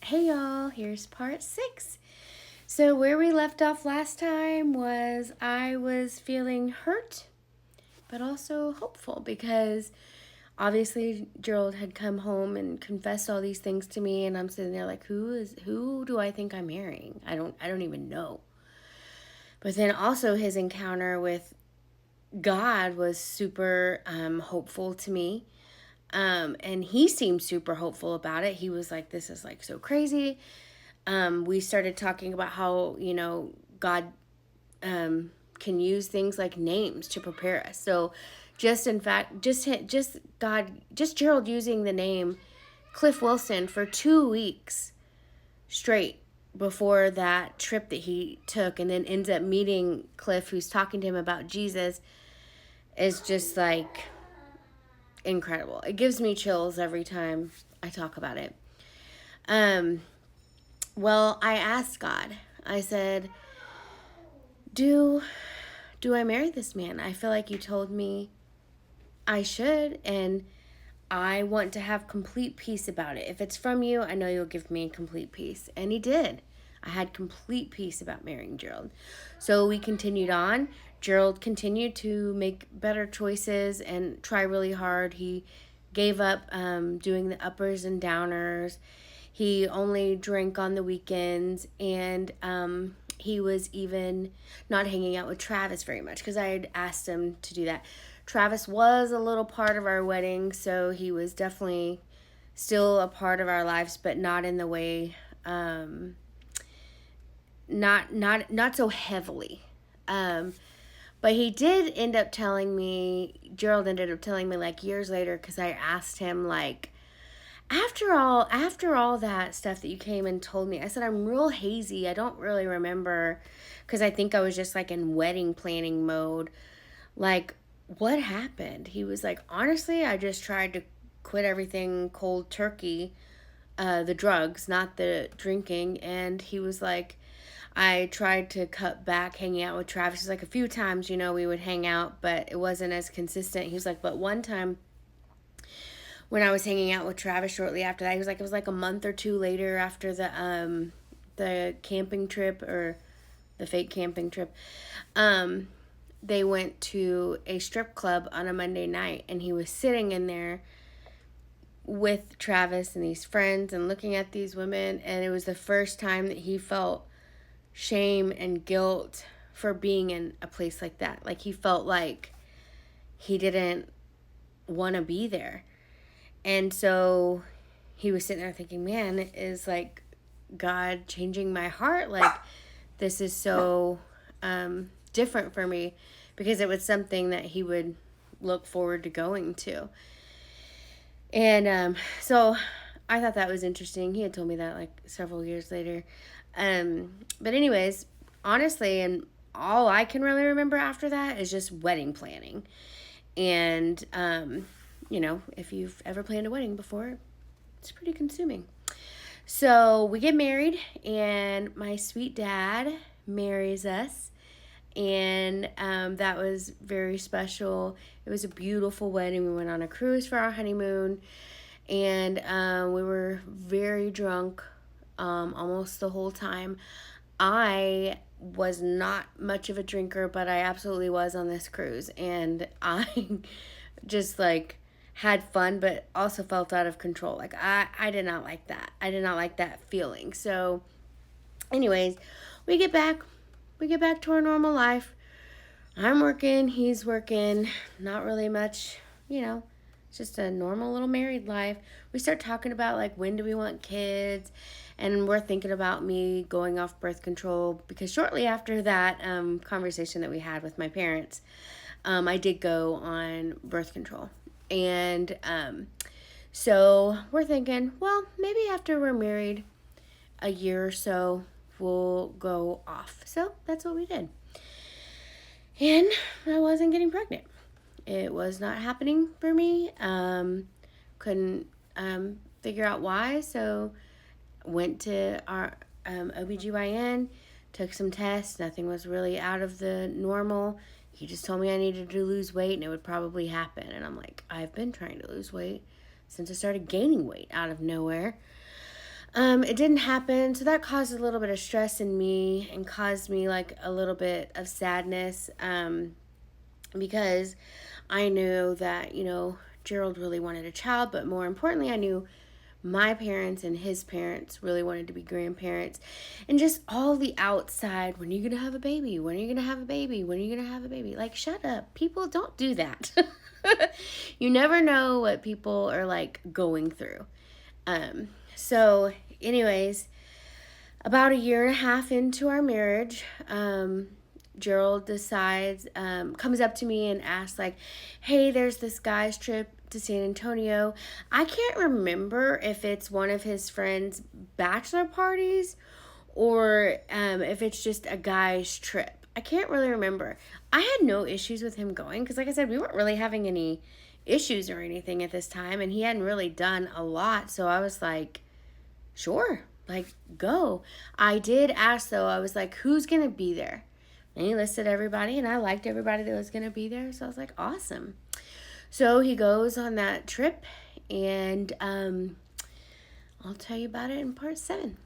Hey y'all, here's part 6. So, where we left off last time was I was feeling hurt, but also hopeful because obviously Gerald had come home and confessed all these things to me, and I'm sitting there like, who do I think I'm marrying? I don't even know. But then also his encounter with God was super hopeful to me. And he seemed super hopeful about it. He was like, this is like so crazy. We started talking about how, God can use things like names to prepare us. So just in fact, just Gerald using the name Cliff Wilson for 2 weeks straight before that trip that he took, and then ends up meeting Cliff, who's talking to him about Jesus, is just like incredible. It gives me chills every time I talk about it. Um, well, I asked God. I said, "Do I marry this man? I feel like you told me I should, and I want to have complete peace about it. If it's from you, I know you'll give me complete peace." And he did. I had complete peace about marrying Gerald. So we continued on. Gerald continued to make better choices and try really hard. He gave up doing the uppers and downers. He only drank on the weekends, and he was even not hanging out with Travis very much because I had asked him to do that. Travis was a little part of our wedding, so he was definitely still a part of our lives, but not in the way, not so heavily. But he did end up telling me, Gerald ended up telling me like years later, because I asked him like, after all that stuff that you came and told me, I said, I'm real hazy. I don't really remember, because I think I was just like in wedding planning mode. Like, what happened? He was like, honestly, I just tried to quit everything cold turkey, the drugs, not the drinking. And he was like, I tried to cut back hanging out with Travis. He's like, a few times, we would hang out, but it wasn't as consistent. He was like, but one time when I was hanging out with Travis shortly after that, he was like, it was like a month or two later after the camping trip, or the fake camping trip. They went to a strip club on a Monday night, and he was sitting in there with Travis and these friends and looking at these women, and it was the first time that he felt shame and guilt for being in a place like that. Like, he felt like he didn't want to be there. And so he was sitting there thinking, man, is like God changing my heart? Like, this is so different for me, because it was something that he would look forward to going to. And so I thought that was interesting. He had told me that like several years later. But anyways, honestly, and all I can really remember after that is just wedding planning. And, if you've ever planned a wedding before, it's pretty consuming. So we get married, and my sweet dad marries us. And that was very special. It was a beautiful wedding. We went on a cruise for our honeymoon, and we were very drunk almost the whole time. I was not much of a drinker, but I absolutely was on this cruise, and I just like had fun, but also felt out of control. Like, I did not like that. I did not like that feeling. So anyways, we get back to our normal life. I'm working, he's working, not really much, it's just a normal little married life. We start talking about like, when do we want kids, and we're thinking about me going off birth control, because shortly after that conversation that we had with my parents, I did go on birth control. And so we're thinking, well, maybe after we're married a year or so, we'll go off. So that's what we did. And I wasn't getting pregnant. It was not happening for me. Couldn't figure out why. So went to our OBGYN, took some tests. Nothing was really out of the normal. He just told me I needed to lose weight and it would probably happen. And I'm like, I've been trying to lose weight since I started gaining weight out of nowhere. It didn't happen, so that caused a little bit of stress in me and caused me like a little bit of sadness, because I knew that, Gerald really wanted a child, but more importantly, I knew my parents and his parents really wanted to be grandparents. And just all the outside, when are you going to have a baby? When are you going to have a baby? When are you going to have a baby? Like, shut up. People don't do that. You never know what people are like going through. So, anyways, about a year and a half into our marriage, Gerald decides, comes up to me and asks, like, hey, there's this guy's trip to San Antonio. I can't remember if it's one of his friends' bachelor parties or if it's just a guy's trip. I can't really remember. I had no issues with him going because, like I said, we weren't really having any issues or anything at this time, and he hadn't really done a lot. So I was like, sure, like, go. I did ask, though, I was like, who's going to be there? And he listed everybody, and I liked everybody that was going to be there. So I was like, awesome. So he goes on that trip, and I'll tell you about it in part 7.